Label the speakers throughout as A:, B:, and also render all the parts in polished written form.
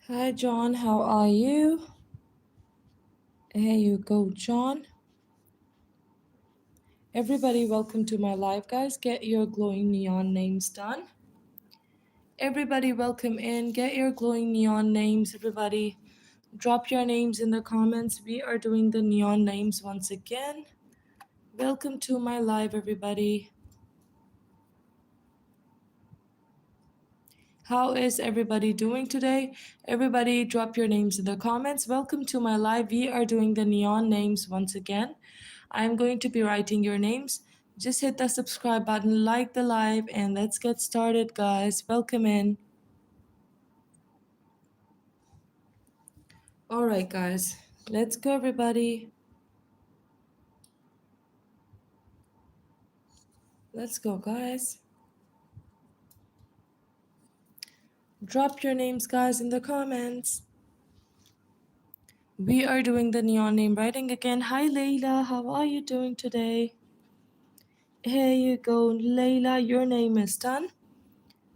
A: Hi, John. How are you? Here you go, John. Everybody, welcome to my live, guys. Get your glowing neon names done. Everybody, welcome in. Get your glowing neon names, everybody. Drop your names in the comments. We are doing the neon names once again. Welcome to my live, everybody. How is everybody doing today? Everybody, drop your names in the comments. Welcome to my live. We are doing the neon names once again. I'm going to be writing your names. Just hit the subscribe button, like the live, and let's get started, guys. Welcome in. All right, guys. Let's go, everybody. Let's go, guys. Drop your names, guys, in the comments. We are doing the neon name writing again. Hi, Layla. How are you doing today? Here you go, Layla. Your name is done.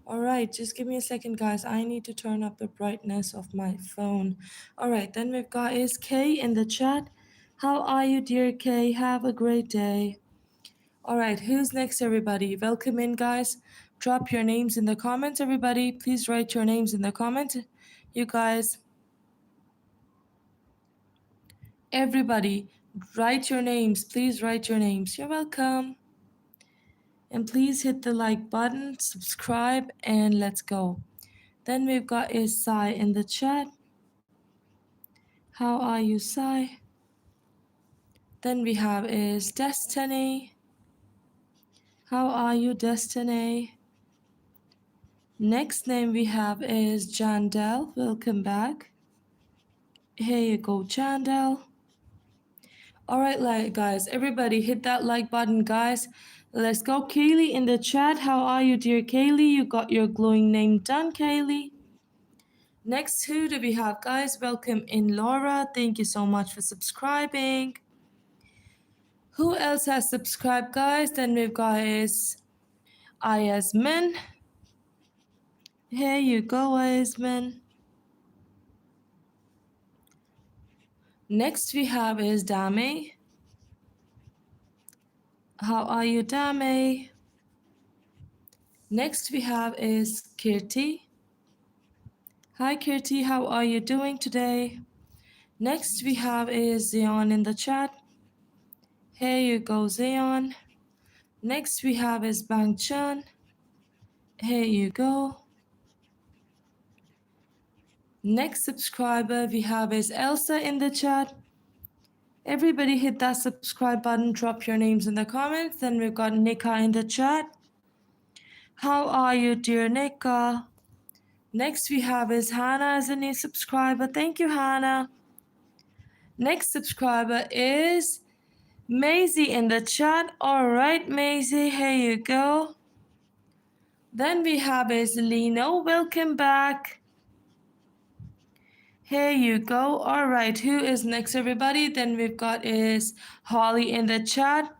A: All right, just give me a second, guys. I need to turn up the brightness of my phone. All right, then we've got is Kay in the chat. How are you, dear Kay? Have a great day. All right, who's next, everybody? Welcome in, guys. Drop your names in the comments, everybody. Please write your names in the comments. You guys, everybody, write your names. Please write your names. You're welcome. And please hit the like button, subscribe, and let's go. Then we've got is Sai in the chat. How are you, Sai? Then we have is Destiny. How are you, Destiny? Next name we have is Jandel. Welcome back. Here you go, Jandel. All right, guys, everybody hit that like button, guys. Let's go. Kaylee in the chat. How are you, dear Kaylee? You got your glowing name done, Kaylee. Next, who do we have, guys? Welcome in, Laura. Thank you so much for subscribing. Who else has subscribed, guys? Then we've got is Ayasmin. Here you go, Ayasmin. Next we have is Dame. How are you, Dame? Next we have is Kirti. Hi, Kirti. How are you doing today? Next we have is Zion in the chat. Here you go, Zion. Next we have is Bang Chan. Here you go. Next subscriber we have is Elsa in the chat. Everybody hit that subscribe button, drop your names in the comments. Then we've got Nika in the chat. How are you, dear Nika? Next we have is Hannah as a new subscriber. Thank you, Hannah. Next subscriber is Maisie in the chat. All right, Maisie, here you go. Then we have is Lino. Welcome back. Here you go. All right, who is next, everybody? Then we've got is Holly in the chat.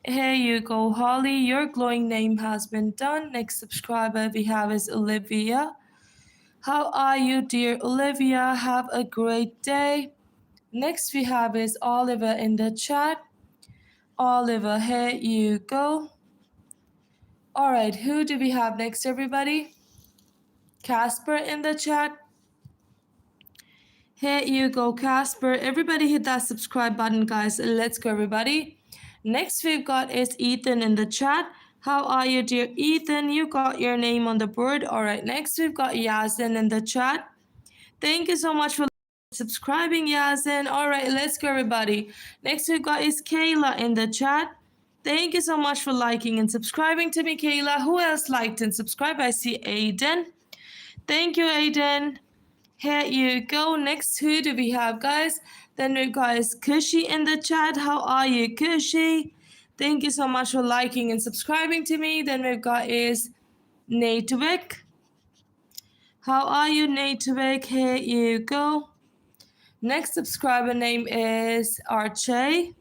A: Here you go, Holly. Your glowing name has been done. Next subscriber we have is Olivia. How are you, dear Olivia? Have a great day. Next we have is Oliver in the chat. Oliver, here you go. All right, who do we have next, everybody? Casper in the chat. Here you go, Casper. Everybody hit that subscribe button, guys. Let's go, everybody. Next we've got is Ethan in the chat. How are you, dear Ethan? You got your name on the board. All right, next we've got Yazin in the chat. Thank you so much for subscribing, Yazin. All right, let's go, everybody. Next we've got is Kayla in the chat. Thank you so much for liking and subscribing to me, Kayla. Who else liked and subscribed? I see Aiden. Thank you, Aiden. Here you go. Next, who do we have, guys? Then we've got is Kushi in the chat. How are you, Kushi? Thank you so much for liking and subscribing to me. Then we've got is Natewick. How are you, Natewick? Here you go. Next subscriber name is Archie.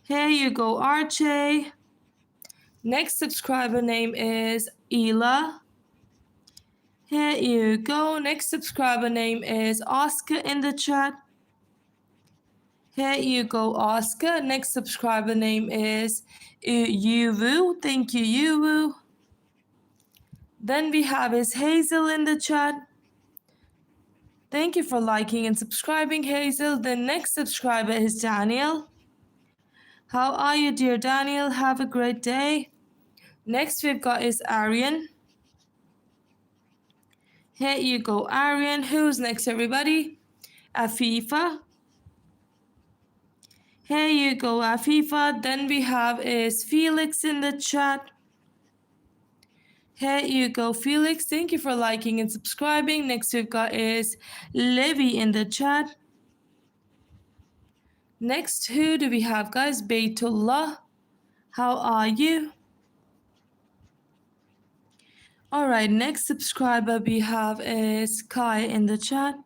A: Here you go, Archie. Next subscriber name is Ela. Here you go. Next subscriber name is Oscar in the chat. Here you go, Oscar. Next subscriber name is Yuwu. Thank you, Yuwu. Then we have is Hazel in the chat. Thank you for liking and subscribing, Hazel. The next subscriber is Daniel. How are you, dear Daniel? Have a great day. Next we've got is Arian. Here you go, Arian. Who's next, everybody? Afifa. Here you go, Afifa. Then we have is Felix in the chat. Here you go, Felix. Thank you for liking and subscribing. Next we've got is Livy in the chat. Next, who do we have, guys? Baytullah. How are you? All right, next subscriber we have is Kai in the chat.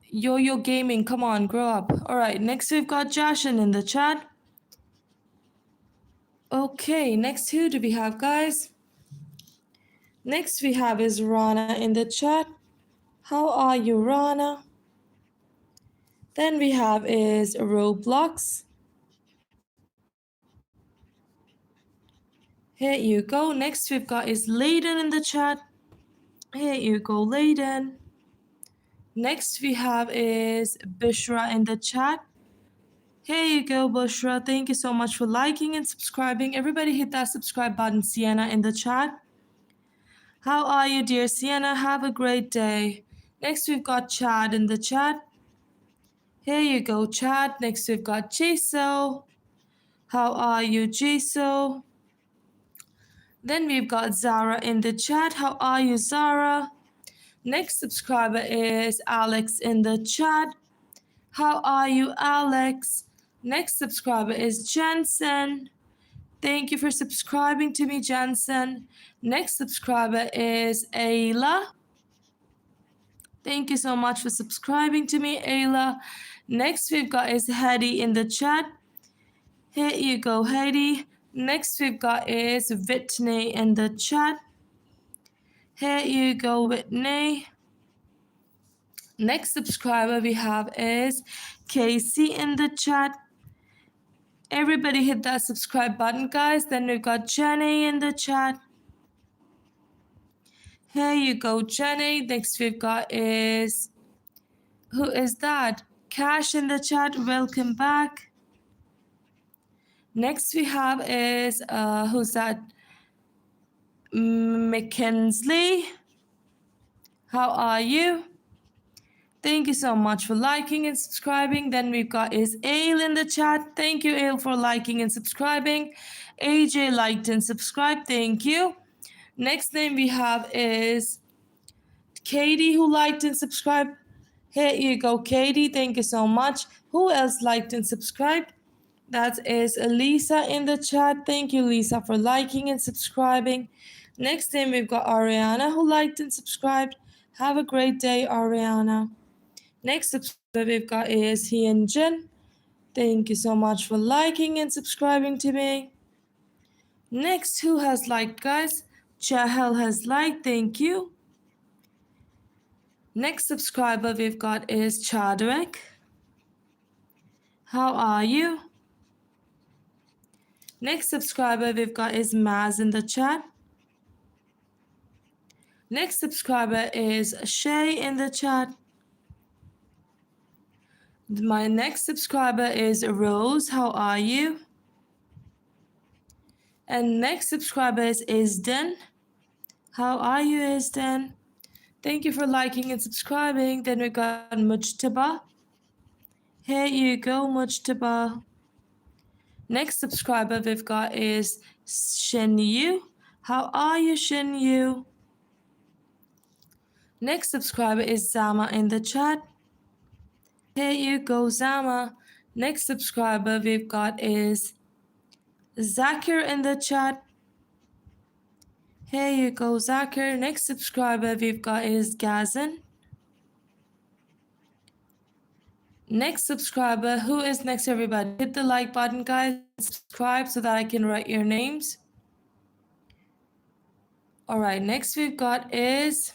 A: Yo Gaming, come on, grow up. All right, next we've got Jashin in the chat. Okay, next who do we have, guys? Next we have is Rana in the chat. How are you, Rana? Then we have is Roblox. Here you go. Next we've got is Layden in the chat. Here you go, Layden. Next we have is Bishra in the chat. Here you go, Bushra. Thank you so much for liking and subscribing. Everybody hit that subscribe button. Sienna in the chat. How are you, dear Sienna? Have a great day. Next, we've got Chad in the chat. Here you go, Chad. Next, we've got Jiso. How are you, Jiso? Then we've got Zara in the chat. How are you, Zara? Next subscriber is Alex in the chat. How are you, Alex? Next subscriber is Jensen. Thank you for subscribing to me, Jensen. Next subscriber is Ayla. Thank you so much for subscribing to me, Ayla. Next we've got is Hedy in the chat. Here you go, Hedy. Next we've got is Whitney in the chat. Here you go, Whitney. Next subscriber we have is Casey in the chat. Everybody hit that subscribe button, guys. Then we've got Jenny in the chat. Here you go, Jenny. Next we've got is, who is that? Cash in the chat. Welcome back. Next we have is, who's that? Mackenzie. How are you? Thank you so much for liking and subscribing. Then we've got is Ale in the chat. Thank you, Ale, for liking and subscribing. AJ liked and subscribed. Thank you. Next name we have is Katie, who liked and subscribed. Here you go, Katie. Thank you so much. Who else liked and subscribed? That is Lisa in the chat. Thank you, Lisa, for liking and subscribing. Next name we've got Ariana, who liked and subscribed. Have a great day, Ariana. Next subscriber we've got is Hyunjin. Thank you so much for liking and subscribing to me. Next, who has liked, guys? Chahel has liked. Thank you. Next subscriber we've got is Chadwick. How are you? Next subscriber we've got is Maz in the chat. Next subscriber is Shay in the chat. My next subscriber is Rose. How are you? And next subscriber is Isden. How are you, Isden? Thank you for liking and subscribing. Then we got Mujtaba. Here you go, Mujtaba. Next subscriber we've got is Shinyu. How are you, Shinyu? Next subscriber is Zama in the chat. Here you go, Zama. Next subscriber we've got is Zakir in the chat. Here you go, Zakir. Next subscriber we've got is Gazan. Next subscriber, who is next, everybody? Hit the like button, guys. Subscribe so that I can write your names. All right, next we've got is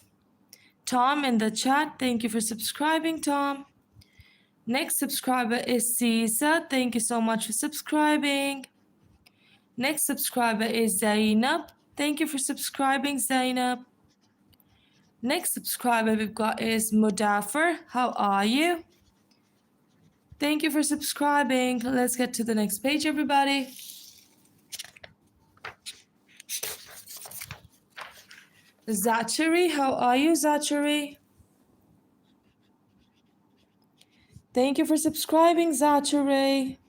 A: Tom in the chat. Thank you for subscribing, Tom. Next subscriber is Caesar. Thank you so much for subscribing. Next subscriber is Zainab. Thank you for subscribing, Zainab. Next subscriber we've got is Mudaffar. How are you? Thank you for subscribing. Let's get to the next page, everybody. Zachary, how are you, Zachary? Thank you for subscribing, Zachary.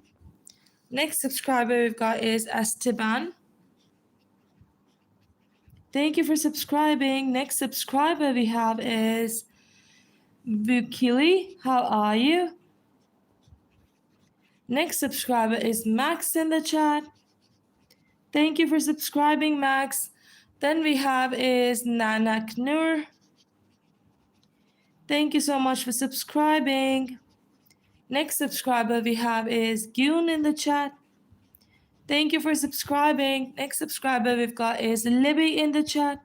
A: Next subscriber we've got is Esteban. Thank you for subscribing. Next subscriber we have is Bukili. How are you? Next subscriber is Max in the chat. Thank you for subscribing, Max. Then we have is Nanak Nur. Thank you so much for subscribing. Next subscriber we have is Gyun in the chat. Thank you for subscribing. Next subscriber we've got is Libby in the chat.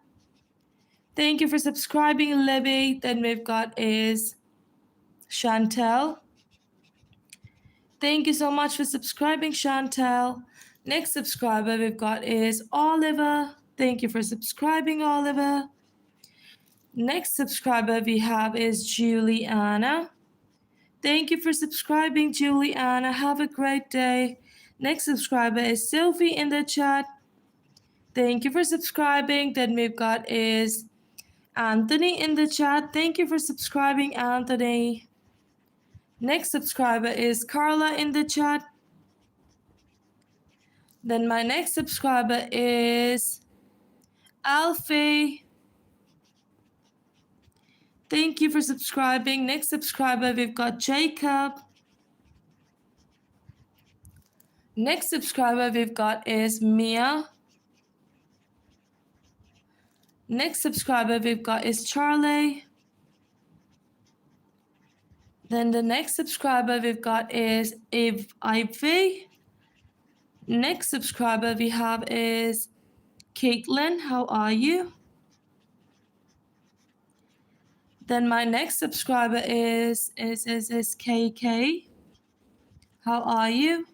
A: Thank you for subscribing, Libby. Then we've got is Chantel. Thank you so much for subscribing, Chantel. Next subscriber we've got is Oliver. Thank you for subscribing, Oliver. Next subscriber we have is Juliana. Thank you for subscribing, Juliana. Have a great day. Next subscriber is Sophie in the chat. Thank you for subscribing. Then we've got is Anthony in the chat. Thank you for subscribing, Anthony. Next subscriber is Carla in the chat. Then my next subscriber is Alfie. Thank you for subscribing. Next subscriber, we've got Jacob. Next subscriber we've got is Mia. Next subscriber we've got is Charlie. Then the next subscriber we've got is Ivy. Next subscriber we have is Caitlin. How are you? Then my next subscriber is KK. How are you?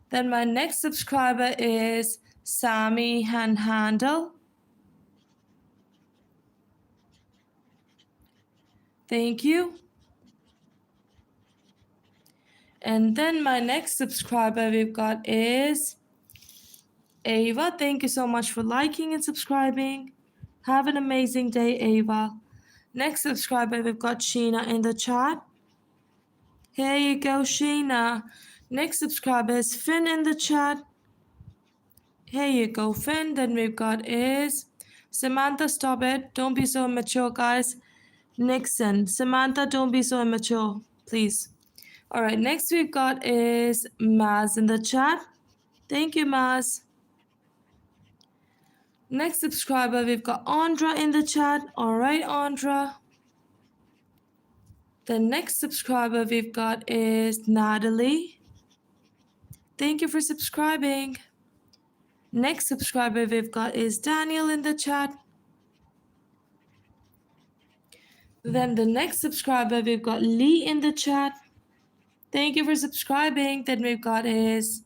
A: Then my next subscriber is Sammy Handle. Thank you. And then my next subscriber we've got is Ava. Thank you so much for liking and subscribing. Have an amazing day, Ava. Next subscriber we've got Sheena in the chat. Here you go, Sheena. Next subscriber is Finn in the chat. Here you go, Finn. Then we've got is Samantha. Stop it. Don't be so immature, guys. Nixon. Samantha, don't be so immature, please. All right, next we've got is Maz in the chat. Thank you, Maz. Next subscriber, we've got Andra in the chat. All right, Andra. The next subscriber we've got is Natalie. Thank you for subscribing. Next subscriber we've got is Daniel in the chat. Then the next subscriber we've got Lee in the chat. Thank you for subscribing. Then we've got is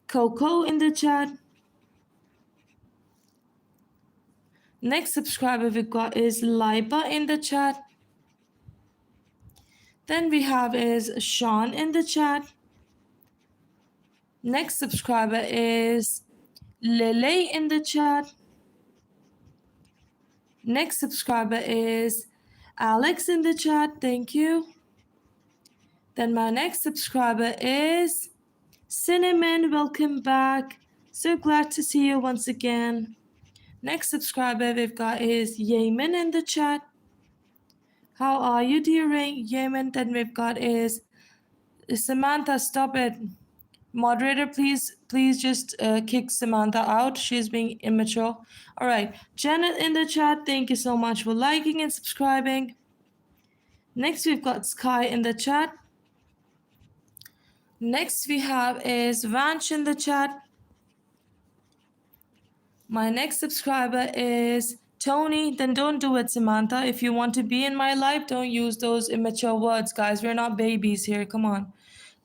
A: Coco in the chat. Next subscriber we've got is Lipa in the chat. Then we have is Sean in the chat. Next subscriber is Lily in the chat. Next subscriber is Alex in the chat. Thank you. Then my next subscriber is Cinnamon. Welcome back. So glad to see you once again. Next subscriber we've got is Yemen in the chat. How are you, dear Yemen? Then we've got is Samantha. Stop it. Moderator, please just kick Samantha out. She's being immature. All right. Janet in the chat. Thank you so much for liking and subscribing. Next, we've got Sky in the chat. Next we have is Vanch in the chat. My next subscriber is Tony. Then don't do it, Samantha. If you want to be in my life, don't use those immature words, guys. We're not babies here. Come on.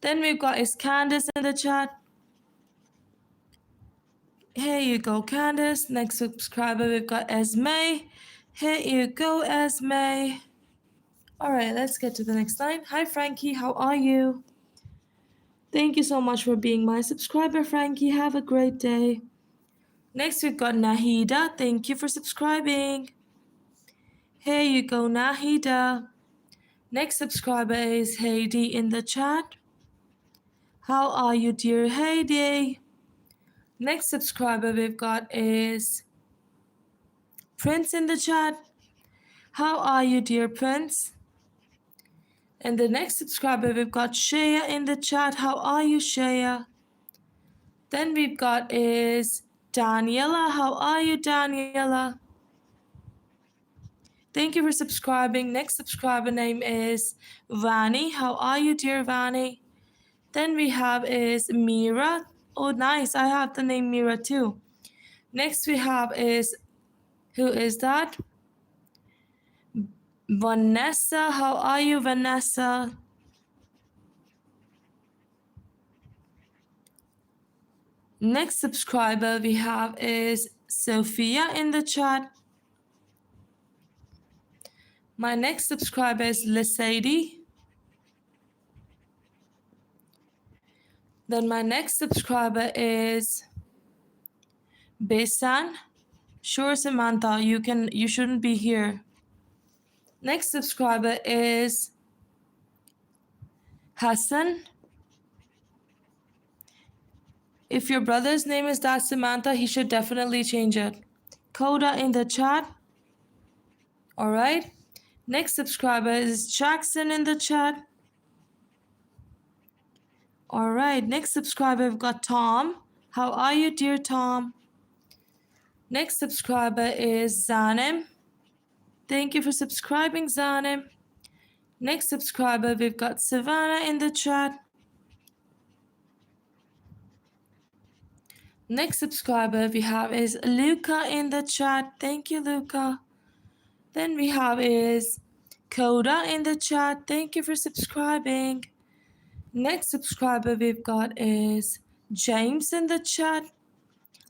A: Then we've got is Candace in the chat. Here you go, Candace. Next subscriber, we've got Esme. Here you go, Esme. All right, let's get to the next line. Hi, Frankie. How are you? Thank you so much for being my subscriber, Frankie. Have a great day. Next, we've got Nahida. Thank you for subscribing. Here you go, Nahida. Next subscriber is Heidi in the chat. How are you, dear Heidi? Next subscriber we've got is Prince in the chat. How are you, dear Prince? And the next subscriber we've got Shaya in the chat. How are you, Shaya? Then we've got is Daniela. How are you, Daniela? Thank you for subscribing. Next subscriber name is Vani. How are you, dear Vani? Then we have is Mira. Oh, nice. I have the name Mira too. Next we have is, who is that? Vanessa. How are you, Vanessa? Next subscriber we have is Sophia in the chat. My next subscriber is Lisady. Then my next subscriber is Besan. Sure, Samantha, you shouldn't be here. Next subscriber is Hassan. If your brother's name is that, Samantha, he should definitely change it. Coda in the chat. All right. Next subscriber is Jackson in the chat. All right. Next subscriber, we've got Tom. How are you, dear Tom? Next subscriber is Zanim. Thank you for subscribing, Zanim. Next subscriber, we've got Savannah in the chat. Next subscriber we have is Luca in the chat. Thank you, Luca. Then we have is Coda in the chat. Thank you for subscribing. Next subscriber we've got is James in the chat.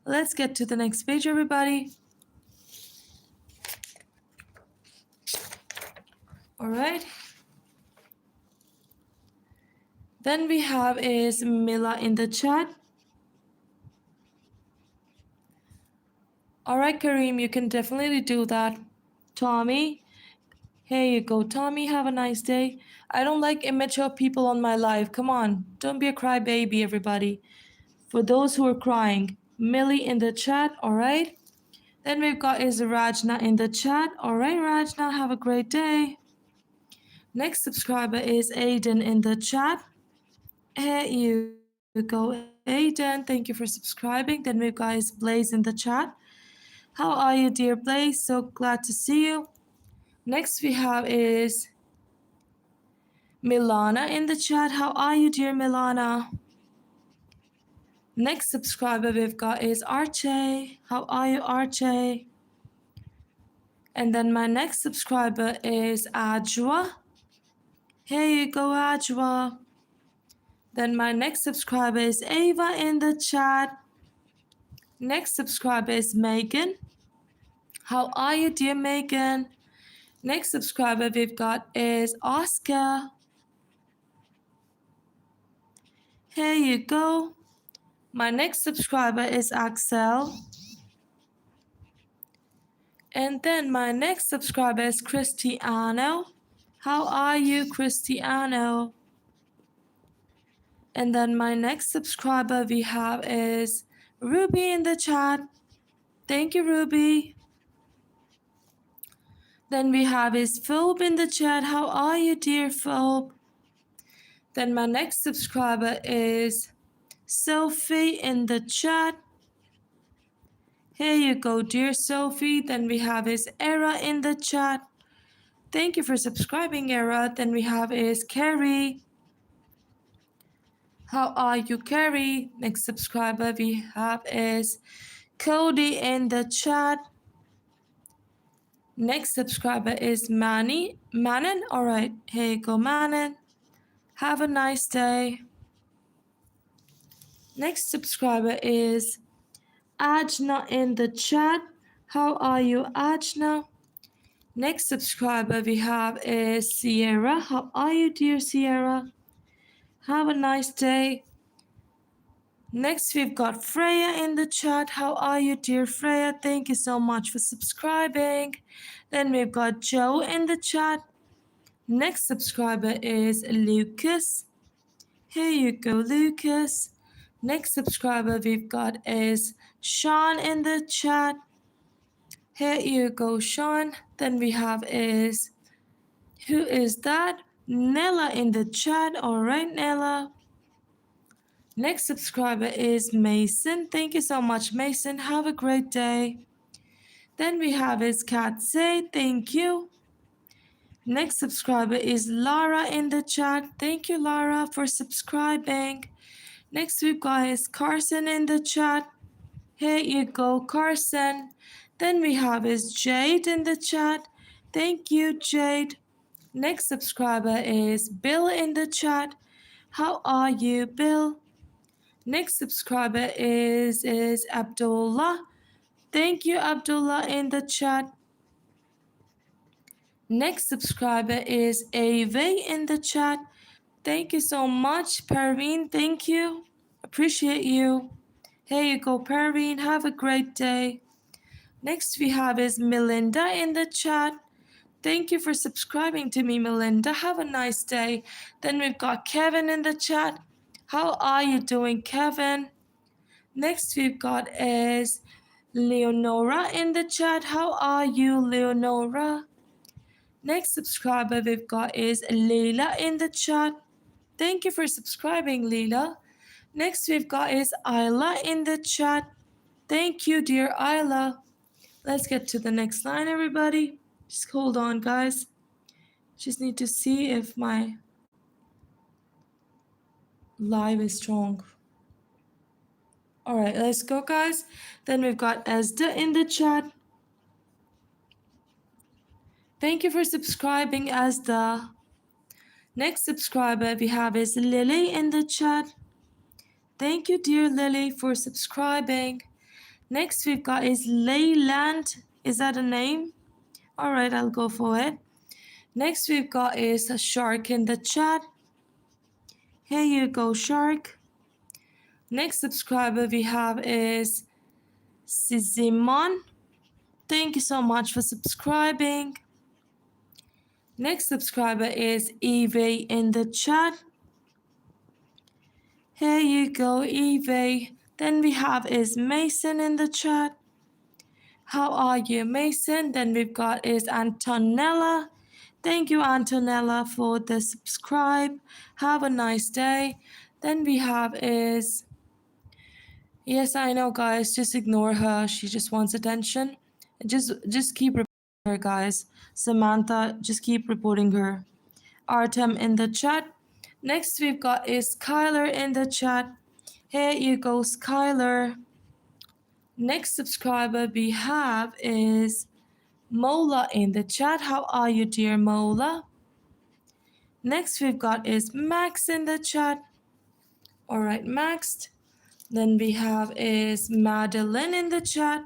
A: Let's get to the next page, everybody. All right. Then we have is Mila in the chat. All right, Kareem, you can definitely do that. Tommy, here you go. Tommy, have a nice day. I don't like immature people on my life. Come on, don't be a crybaby, everybody. For those who are crying, Millie in the chat, all right? Then we've got is Rajna in the chat. All right, Rajna, have a great day. Next subscriber is Aiden in the chat. Here you go, Aiden. Thank you for subscribing. Then we've got is Blaze in the chat. How are you, dear Blaze? So glad to see you. Next we have is Milana in the chat. How are you, dear Milana? Next subscriber we've got is Archie. How are you, Archie? And then my next subscriber is Ajwa. Here you go, Ajwa. Then my next subscriber is Ava in the chat. Next subscriber is Megan. How are you, dear Megan? Next subscriber we've got is Oscar. Here you go. My next subscriber is Axel. And then my next subscriber is Cristiano. How are you, Cristiano? And then my next subscriber we have is Ruby in the chat. Thank you, Ruby. Then we have is Phobe in the chat. How are you, dear Phobe? Then my next subscriber is Sophie in the chat. Here you go, dear Sophie. Then we have is Era in the chat. Thank you for subscribing, Era. Then we have is Carrie. How are you, Carrie? Next subscriber we have is Cody in the chat. Next subscriber is Manon. All right, here you go, Manon. Have a nice day. Next subscriber is Ajna in the chat. How are you, Ajna? Next subscriber we have is Sierra. How are you, dear Sierra? Have a nice day. Next, we've got Freya in the chat. How are you, dear Freya? Thank you so much for subscribing. Then we've got Joe in the chat. Next subscriber is Lucas. Here you go, Lucas. Next subscriber we've got is Sean in the chat. Here you go, Sean. Then we have who is that? Nella in the chat. All right, Nella. Next subscriber is Mason. Thank you so much, Mason. Have a great day. Then we have his cat say thank you. Next subscriber is Lara in the chat. Thank you, Lara, for subscribing. Next we've got is Carson in the chat. Here you go, Carson. Then we have is Jade in the chat. Thank you, Jade. Next subscriber is Bill in the chat. How are you, Bill? Next subscriber is Abdullah. Thank you, Abdullah, in the chat. Next subscriber is Ave in the chat. Thank you so much, Parveen. Thank you. Appreciate you. Here you go, Parveen. Have a great day. Next we have is Melinda in the chat. Thank you for subscribing to me, Melinda. Have a nice day. Then we've got Kevin in the chat. How are you doing, Kevin? Next we've got is Leonora in the chat. How are you, Leonora? Next subscriber we've got is Leila in the chat. Thank you for subscribing, Leila. Next we've got is Isla in the chat. Thank you, dear Isla. Let's get to the next line, everybody. Just hold on, guys. Just need to see if my live is strong. All right, let's go, guys. Then we've got Esda in the chat. Thank you for subscribing, Esda. Next subscriber we have is Lily in the chat. Thank you, dear Lily, for subscribing. Next we've got is Leyland. Is that a name? All right, I'll go for it. Next we've got is a Shark in the chat. Here you go, Shark. Next subscriber we have is Sizimon. Thank you so much for subscribing. Next subscriber is Eve in the chat. Here you go, Eve. Then we have is Mason in the chat. How are you, Mason? Then we've got is Antonella. Thank you, Antonella, for the subscribe. Have a nice day. Then we have is, yes, I know, guys, just ignore her. She just wants attention. Just keep reporting her, guys. Samantha, just keep reporting her. Artem in the chat. Next we've got is Skylar in the chat. Here you go, Skylar. Next subscriber we have is Mola in the chat. How are you, dear Mola? Next we've got is Max in the chat. All right, Max. Then we have is Madeline in the chat.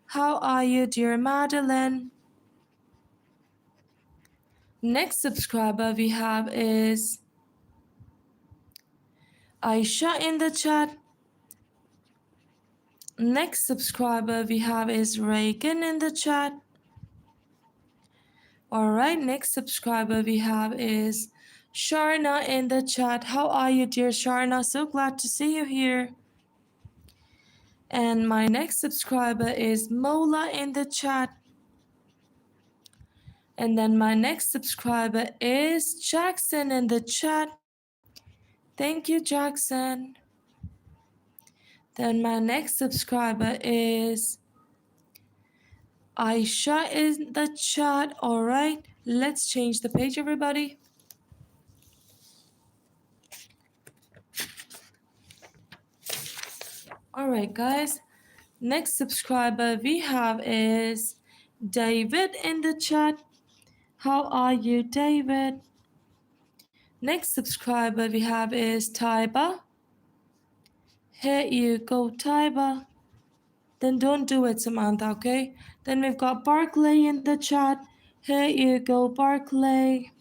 A: How are you, dear Madeline? Next subscriber we have is Aisha in the chat. Next subscriber we have is Reagan in the chat. All right, next subscriber we have is Sharna in the chat. How are you, dear Sharna? So glad to see you here. And my next subscriber is Mola in the chat. And then my next subscriber is Jackson in the chat. Thank you, Jackson. Then my next subscriber is Aisha in the chat. All right, let's change the page, everybody. All right, guys. Next subscriber we have is David in the chat. How are you, David? Next subscriber we have is Taiba. Here you go, Taiba. Then don't do it, Samantha, okay? Then we've got Barclay in the chat. Here you go, Barclay.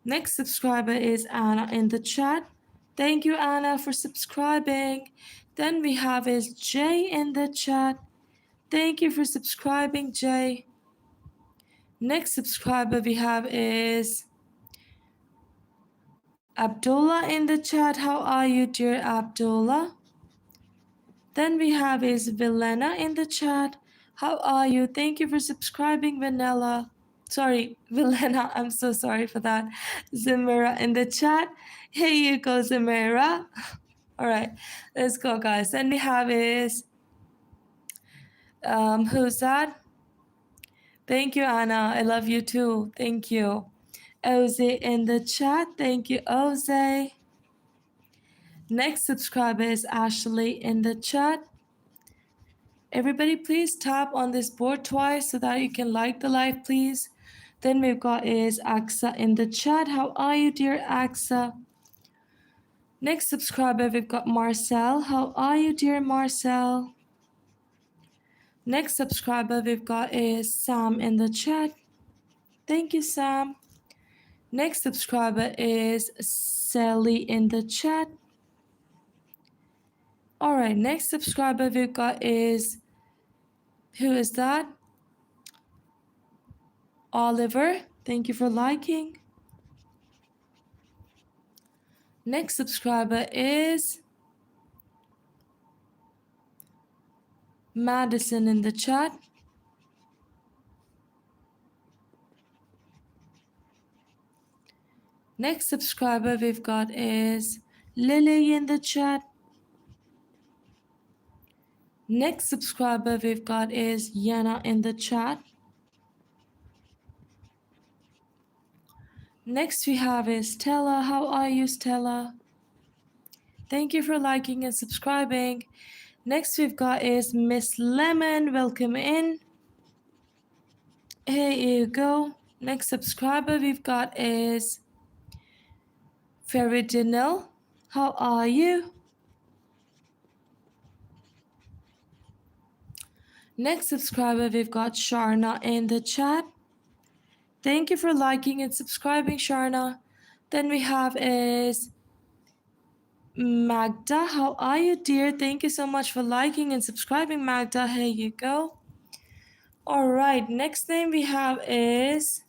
A: Next subscriber is Anna in the chat. Thank you, Anna, for subscribing. Then we have is Jay in the chat. Thank you for subscribing, Jay. Next subscriber we have is Abdullah in the chat. How are you, dear Abdullah? Then we have is Vilena in the chat. How are you? Thank you for subscribing, Vanilla. Sorry, Vilena. I'm so sorry for that. Zamira in the chat. Here you go, Zamira. All right, let's go, guys. Then we have is who's that? Thank you, Anna. I love you too. Thank you. Oze in the chat. Thank you, Oze. Next subscriber is Ashley in the chat. Everybody, please tap on this board twice so that you can like the live, please. Then we've got is Aksa in the chat. How are you, dear Aksa? Next subscriber, we've got Marcel. How are you, dear Marcel? Next subscriber we've got is Sam in the chat. Thank you, Sam. Next subscriber is Sally in the chat. All right, next subscriber we've got is, who is that? Oliver. Thank you for liking. Next subscriber is Madison in the chat. Next subscriber we've got is Lily in the chat. Next subscriber we've got is Yana in the chat. Next we have is Stella. How are you, Stella? Thank you for liking and subscribing. Next we've got is Miss Lemon. Welcome in. Here you go. Next subscriber we've got is Feridinel. How are you? Next subscriber we've got Sharna in the chat. Thank you for liking and subscribing, Sharna. Then we have is Magda. How are you, dear? Thank you so much for liking and subscribing, Magda. Here you go. All right, next name we have is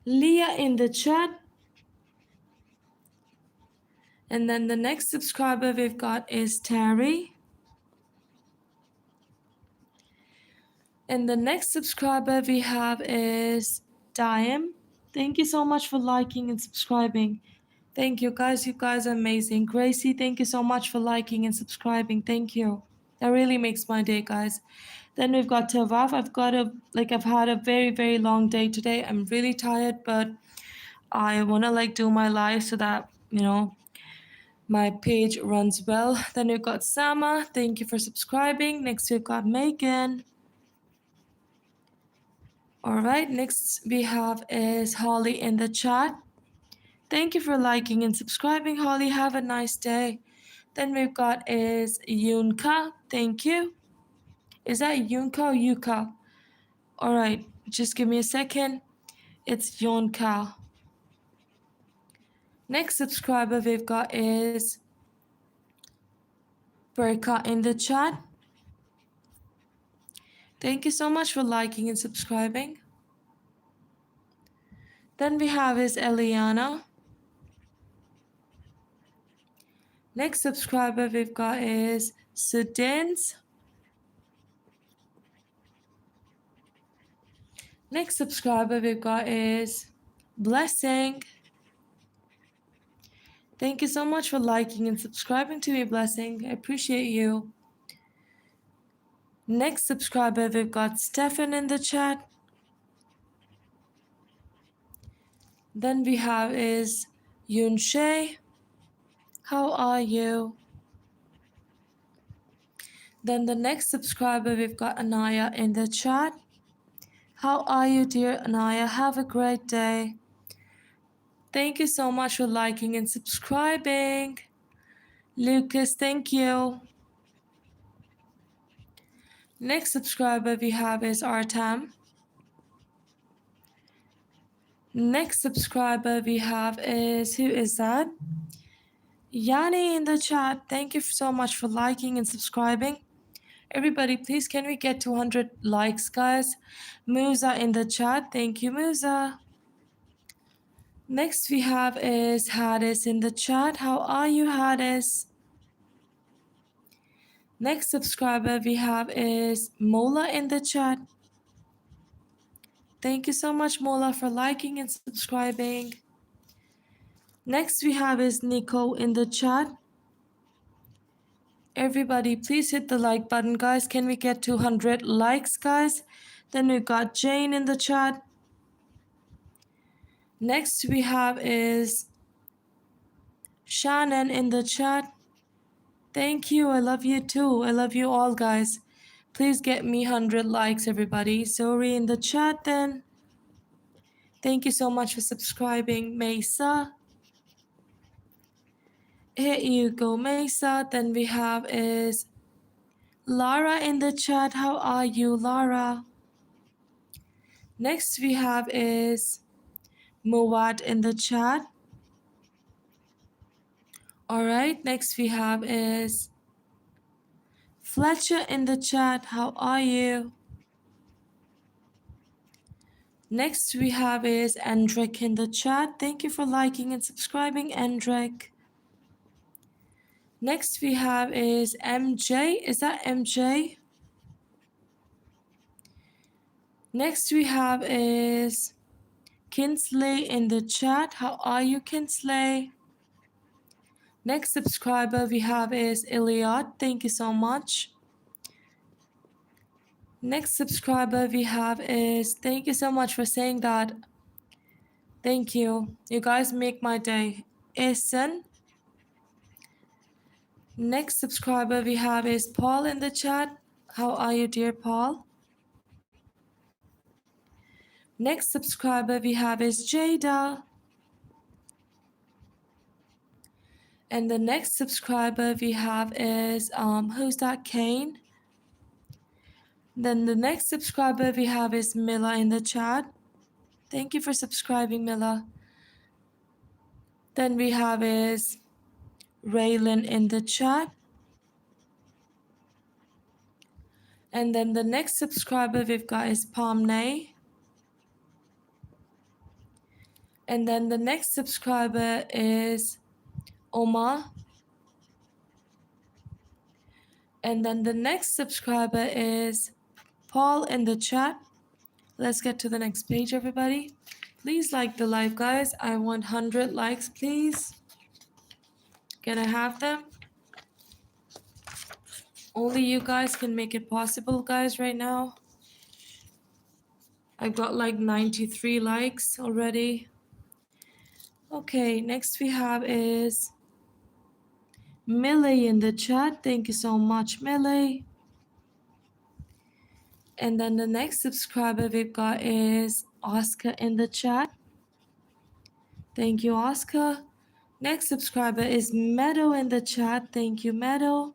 A: Leah in the chat. And then the next subscriber we've got is Terry. And the next subscriber we have is Diam. Thank you so much for liking and subscribing. Thank you, guys. You guys are amazing. Gracie, thank you so much for liking and subscribing. Thank you. That really makes my day, guys. Then we've got Tawaf. I've had a very, very long day today. I'm really tired, but I want to do my live so that, my page runs well. Then we've got Sama. Thank you for subscribing. Next we've got Megan. All right, next we have is Holly in the chat. Thank you for liking and subscribing, Holly. Have a nice day. Then we've got is Yunka. Thank you. Is that Yunka or Yuka? All right, just give me a second. It's Yunka. Next subscriber we've got is Berka in the chat. Thank you so much for liking and subscribing. Then we have is Eliana. Next subscriber we've got is Sudins. Next subscriber we've got is Blessing. Thank you so much for liking and subscribing to me, Blessing. I appreciate you. Next subscriber we've got Stefan in the chat. Then we have is Yunshay. How are you? Then the next subscriber, we've got Anaya in the chat. How are you, dear Anaya? Have a great day. Thank you so much for liking and subscribing. Lucas, thank you. Next subscriber we have is Artam. Next subscriber we have is, who is that? Yani in the chat. Thank you so much for liking and subscribing. Everybody, please, can we get 200 likes, guys? Musa in the chat. Thank you, Musa. Next we have is Hadis in the chat. How are you, Hadis? Next subscriber we have is Mola in the chat. Thank you so much, Mola, for liking and subscribing. Next we have is Nico in the chat. Everybody, please hit the like button, guys. Can we get 200 likes, guys? Then we got Jane in the chat. Next we have is Shannon in the chat. Thank you. I love you too. I love you all, guys. Please get me 100 likes, everybody. Sorry in the chat then. Thank you so much for subscribing, Mesa. Here you go, Mesa. Then we have is Lara in the chat. How are you, Lara? Next we have is Muwad in the chat. All right. Next we have is Fletcher in the chat. How are you? Next we have is Andrick in the chat. Thank you for liking and subscribing, Andrick. Next we have is MJ. Is that MJ? Next we have is Kinsley in the chat. How are you, Kinsley? Next subscriber we have is Iliad. Thank you so much. Next subscriber we have is, thank you so much for saying that. Thank you. You guys make my day. Essen. Next subscriber we have is Paul in the chat. How are you, dear Paul? Next subscriber we have is Jada. And the next subscriber we have is, who's that, Kane? Then the next subscriber we have is Mila in the chat. Thank you for subscribing, Mila. Then we have is Raylan in the chat. And then the next subscriber we've got is Pomnay. And then the next subscriber is Oma. And then the next subscriber is Paul in the chat. Let's get to the next page, everybody. Please like the live, guys. I want 100 likes, please. Can I have them? Only you guys can make it possible, guys, right now. I've got like 93 likes already. Okay, next we have is Millie in the chat. Thank you so much, Millie. And then the next subscriber we've got is Oscar in the chat. Thank you, Oscar. Next subscriber is Meadow in the chat. Thank you, Meadow.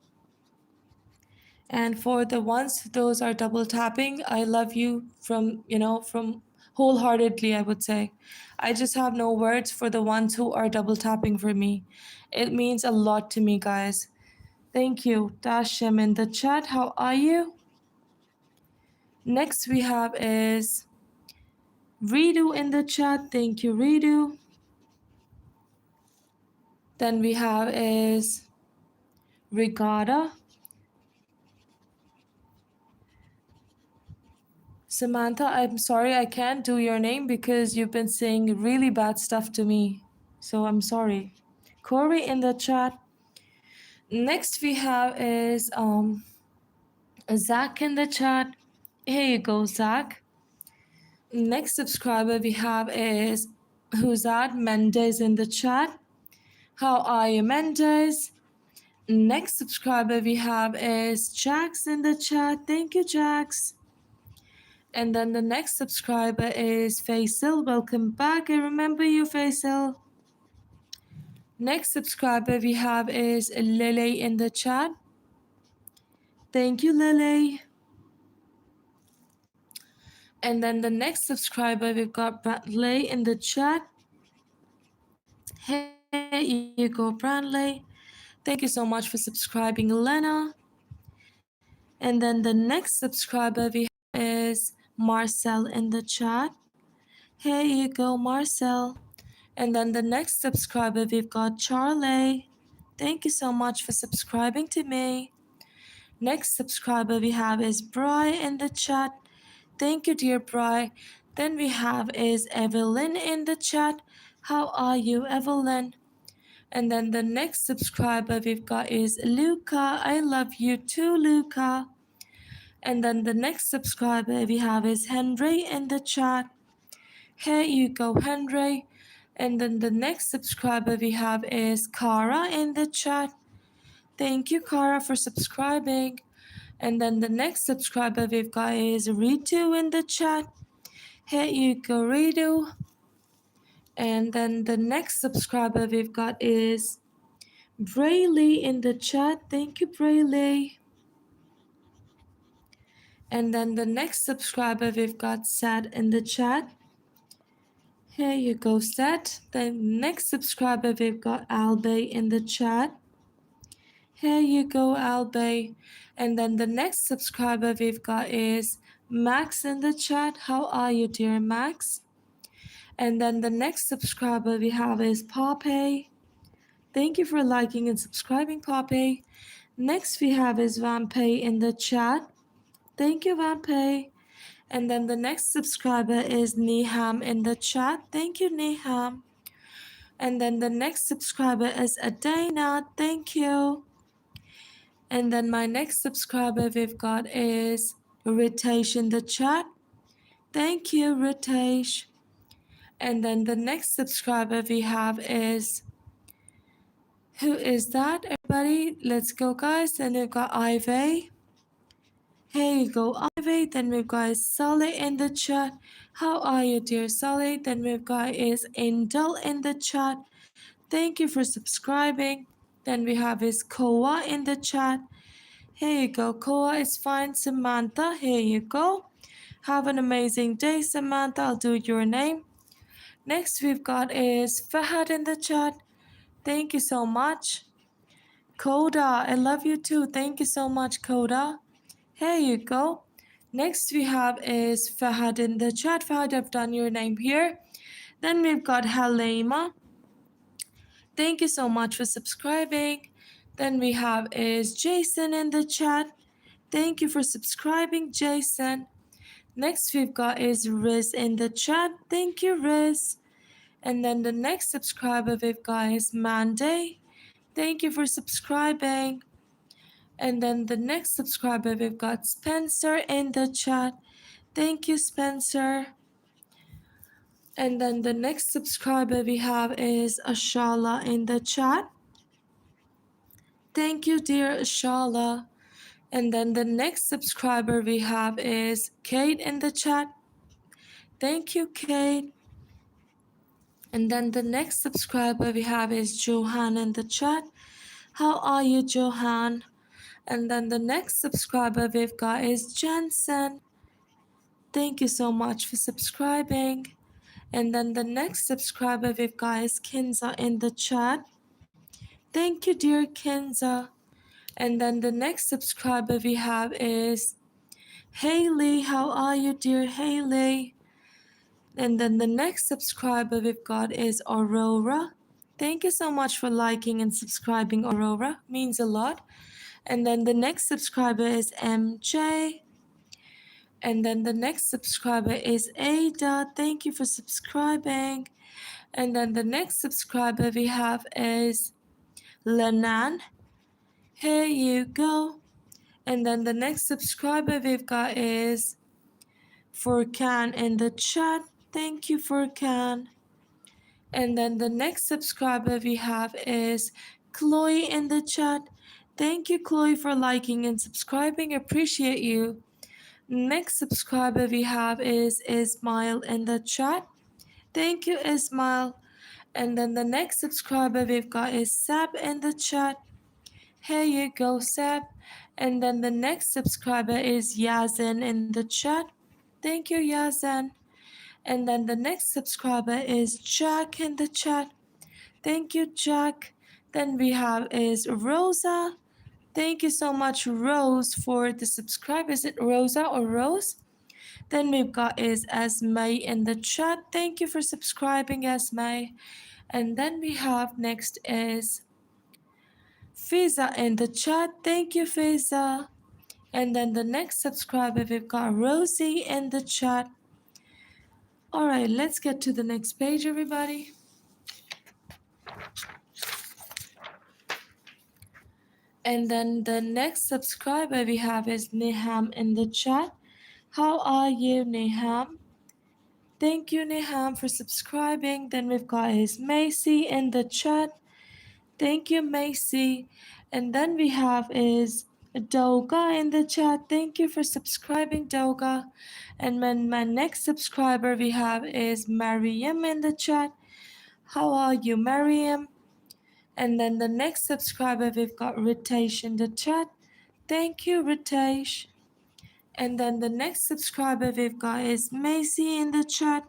A: And for the ones, those are double tapping. I love you from wholeheartedly, I would say. I just have no words for the ones who are double tapping for me. It means a lot to me, guys. Thank you. Dashem in the chat. How are you? Next we have is Redo in the chat. Thank you, Redo. Then we have is Regatta. Samantha, I'm sorry I can't do your name because you've been saying really bad stuff to me. So I'm sorry. Corey in the chat. Next we have is Zach in the chat. Here you go, Zach. Next subscriber we have is Huzad Mendez in the chat. How are you, Mendez? Next subscriber we have is Jax in the chat. Thank you, Jax. And then the next subscriber is Faisal. Welcome back. I remember you, Faisal. Next subscriber we have is Lily in the chat. Thank you, Lily. And then the next subscriber we've got Bradley in the chat. Hey, you go, Bradley. Thank you so much for subscribing, Elena. And then the next subscriber we have is Marcel in the chat. Hey, you go, Marcel. And then the next subscriber we've got Charlie. Thank you so much for subscribing to me. Next subscriber we have is Bry in the chat. Thank you, dear Bry. Then we have is Evelyn in the chat. How are you, Evelyn? And then the next subscriber we've got is Luca. I love you too, Luca. And then the next subscriber we have is Henry in the chat. Here you go, Henry. And then the next subscriber we have is Kara in the chat. Thank you, Kara, for subscribing. And then the next subscriber we've got is Ritu in the chat. Here you go, Ritu. And then the next subscriber we've got is Brayley in the chat. Thank you, Brayley. And then the next subscriber we've got Sad in the chat. Here you go, Sad. The next subscriber we've got Albe in the chat. Here you go, Albe. And then the next subscriber we've got is Max in the chat. How are you, dear Max? And then the next subscriber we have is Poppy. Thank you for liking and subscribing, Poppy. Next we have is Vampe in the chat. Thank you, Vampe. And then the next subscriber is Niham in the chat. Thank you, Niham. And then the next subscriber is Adana. Thank you. And then my next subscriber we've got is Ritesh in the chat. Thank you, Ritesh. And then the next subscriber we have is, who is that, everybody? Let's go, guys. Then we've got Ivy. Here you go, Ivy. Then we've got Saleh in the chat. How are you, dear Saleh? Then we've got is Indel in the chat. Thank you for subscribing. Then we have is Koa in the chat. Here you go, Koa is fine. Samantha, here you go. Have an amazing day, Samantha. I'll do your name. Next we've got is Fahad in the chat. Thank you so much. Koda, I love you too. Thank you so much, Koda. Here you go. Next we have is Fahad in the chat. Fahad, I've done your name here. Then we've got Halima. Thank you so much for subscribing. Then we have is Jason in the chat. Thank you for subscribing, Jason. Next we've got is Riz in the chat. Thank you, Riz. And then the next subscriber we've got is Manday. Thank you for subscribing. And then the next subscriber we've got Spencer in the chat. Thank you, Spencer. And then the next subscriber we have is Ashala in the chat. Thank you, dear Ashala. And then the next subscriber we have is Kate in the chat. Thank you, Kate. And then the next subscriber we have is Johan in the chat. How are you, Johan? And then the next subscriber we've got is Jensen. Thank you so much for subscribing. And then the next subscriber we've got is Kinza in the chat. Thank you, dear Kinza. And then the next subscriber we have is Haley. How are you, dear Haley? And then the next subscriber we've got is Aurora. Thank you so much for liking and subscribing, Aurora. Means a lot. And then the next subscriber is MJ. And then the next subscriber is Ada. Thank you for subscribing. And then the next subscriber we have is Lenan. Here you go. And then the next subscriber we've got is Furkan in the chat. Thank you, Furkan. And then the next subscriber we have is Chloe in the chat. Thank you, Chloe, for liking and subscribing. Appreciate you. Next subscriber we have is Ismail in the chat. Thank you, Ismail. And then the next subscriber we've got is Seb in the chat. Here you go, Seb. And then the next subscriber is Yazin in the chat. Thank you, Yazin. And then the next subscriber is Jack in the chat. Thank you, Jack. Then we have is Rosa. Thank you so much, Rose, for the subscribe. Is it Rosa or Rose? Then we've got is Esme in the chat. Thank you for subscribing, Esme. And then we have next is Fiza in the chat. Thank you, Fiza. And then the next subscriber, we've got Rosie in the chat. All right, let's get to the next page, everybody. And then the next subscriber we have is Neham in the chat. How are you, Neham? Thank you, Neham, for subscribing. Then we've got is Macy in the chat. Thank you, Macy. And then we have is Doga in the chat. Thank you for subscribing, Doga. And then my next subscriber we have is Mariam in the chat. How are you, Mariam? And then the next subscriber we've got Ritesh in the chat. Thank you, Ritesh. And then the next subscriber we've got is Macy in the chat.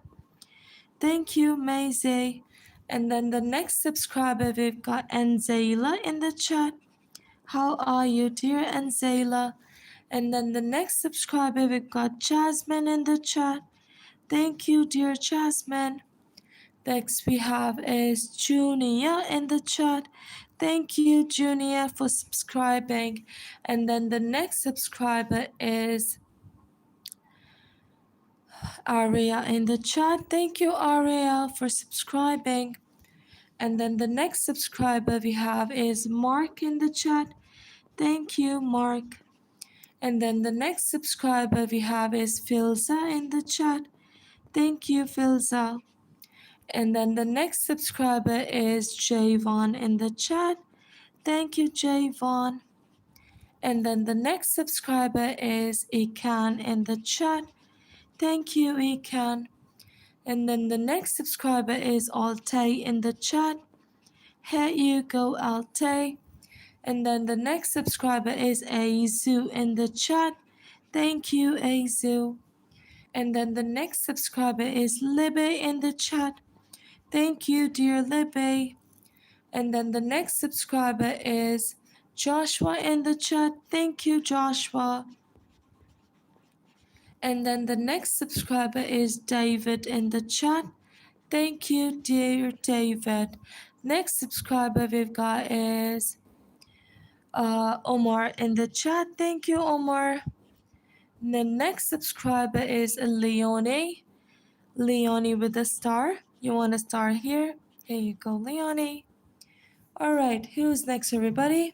A: Thank you, Macy. And then the next subscriber we've got Anzela in the chat. How are you, dear Anzela? And then the next subscriber we've got Jasmine in the chat. Thank you, dear Jasmine. Next we have is Junia in the chat. Thank you, Junia, for subscribing. And then the next subscriber is Aria in the chat. Thank you, Aria, for subscribing. And then the next subscriber we have is Mark in the chat. Thank you, Mark. And then the next subscriber we have is Filza in the chat. Thank you, Filza. And then the next subscriber is Javon in the chat. Thank you, Javon. And then the next subscriber is Ikan in the chat. Thank you, Ikan. And then the next subscriber is Altay in the chat. Here you go, Altay. And then the next subscriber is Azu in the chat. Thank you, Azu. And then the next subscriber is Libby in the chat. Thank you, dear Libby. And then the next subscriber is Joshua in the chat. Thank you, Joshua. And then the next subscriber is David in the chat. Thank you, dear David. Next subscriber we've got is Omar in the chat. Thank you, Omar. The next subscriber is Leonie. Leonie with a star. You want a star here? Here you go, Leonie. All right, who's next, everybody?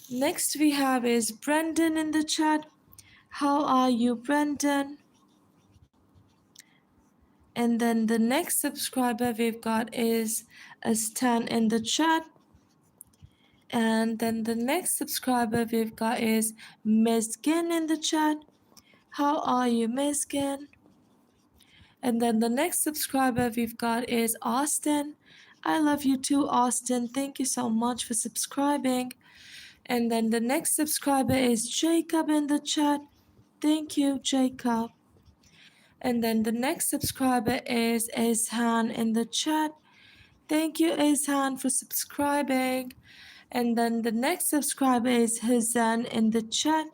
A: Next we have is Brendan in the chat. How are you, Brendan? And then the next subscriber we've got is Stan in the chat. And then the next subscriber we've got is Miskin in the chat. How are you, Miskin? And then the next subscriber we've got is Austin. I love you too, Austin. Thank you so much for subscribing. And then the next subscriber is Jacob in the chat. Thank you, Jacob. And then the next subscriber is Izhan in the chat. Thank you, Izhan, for subscribing. And then the next subscriber is Hussein in the chat.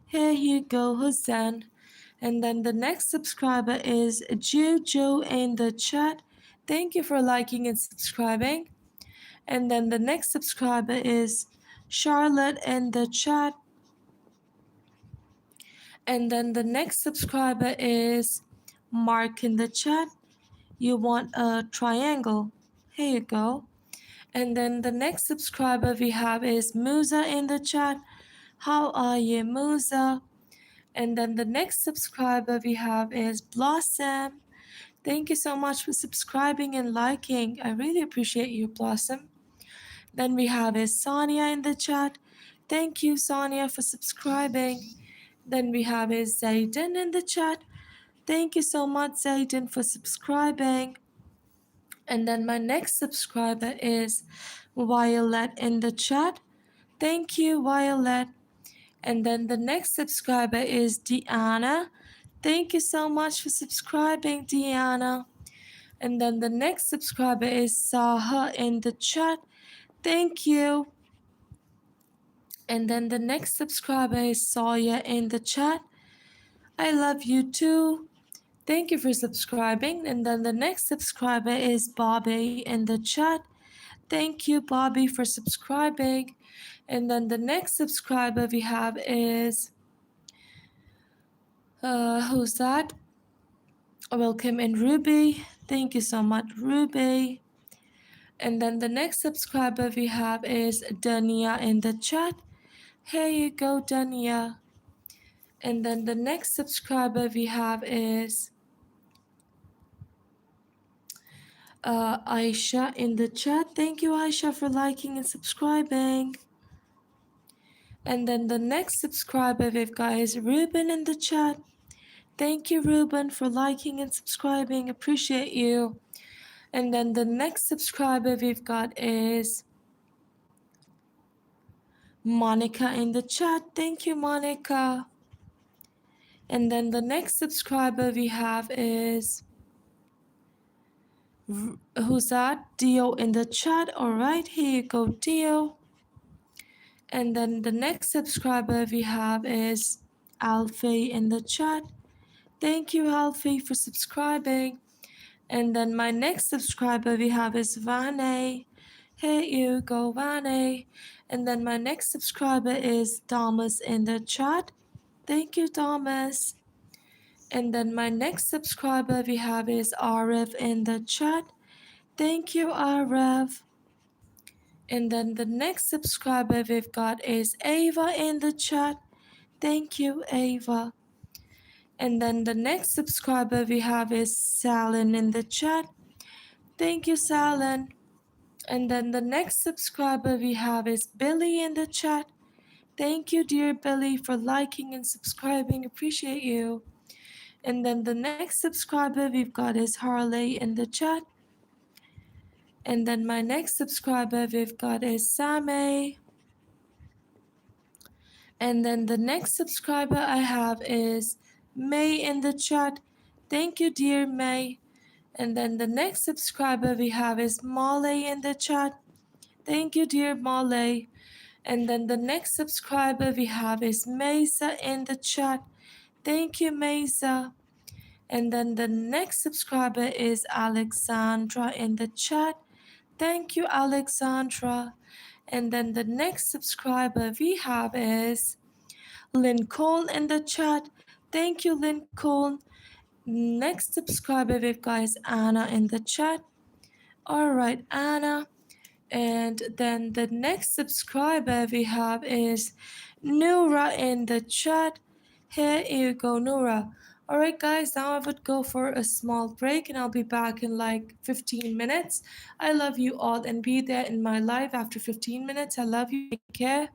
A: Here you go, Hussein. And then the next subscriber is Juju in the chat. Thank you for liking and subscribing. And then the next subscriber is Charlotte in the chat. And then the next subscriber is Mark in the chat. You want a triangle. Here you go. And then the next subscriber we have is Musa in the chat. How are you, Musa? And then the next subscriber we have is Blossom. Thank you so much for subscribing and liking. I really appreciate you, Blossom. Then we have is Sonia in the chat. Thank you, Sonia, for subscribing. Then we have is Zayden in the chat. Thank you so much, Zayden, for subscribing. And then my next subscriber is Violet in the chat. Thank you, Violet. And then the next subscriber is Deanna. Thank you so much for subscribing, Deanna. And then the next subscriber is Saha in the chat. Thank you. And then the next subscriber is Sawyer in the chat. I love you too. Thank you for subscribing. And then the next subscriber is Bobby in the chat. Thank you, Bobby, for subscribing. And then the next subscriber we have is who's that? Welcome in, Ruby. Thank you so much, Ruby. And then the next subscriber we have is Dania in the chat. Here you go, Dania. And then the next subscriber we have is Aisha in the chat. Thank you, Aisha, for liking and subscribing. And then the next subscriber we've got is Ruben in the chat. Thank you, Ruben, for liking and subscribing. Appreciate you. And then the next subscriber we've got is Monica in the chat. Thank you, Monica. And then the next subscriber we have is who's that? Dio in the chat. All right, here you go, Dio. And then the next subscriber we have is Alfie in the chat. Thank you, Alfie, for subscribing. And then my next subscriber we have is Vane. Here you go, Vane. And then my next subscriber is Thomas in the chat. Thank you, Thomas. And then my next subscriber we have is Arif in the chat. Thank you, Arif. And then the next subscriber we've got is Ava in the chat. Thank you, Ava. And then the next subscriber we have is Salin in the chat. Thank you, Salin. And then the next subscriber we have is Billy in the chat. Thank you, dear Billy, for liking and subscribing. Appreciate you. And then the next subscriber we've got is Harley in the chat. And then my next subscriber we've got is Samay. And then the next subscriber I have is May in the chat. Thank you, dear May. And then the next subscriber we have is Molly in the chat. Thank you, dear Molly. And then the next subscriber we have is Mesa in the chat. Thank you, Mesa. And then the next subscriber is Alexandra in the chat. Thank you, Alexandra. And then the next subscriber we have is Lincoln in the chat. Thank you, Lincoln. Next subscriber we've got is Anna in the chat. All right, Anna. And then the next subscriber we have is Noura in the chat. Here you go, Noura. All right, guys, now I would go for a small break and I'll be back in like 15 minutes. I love you all and be there in my live after 15 minutes. I love you. Take care.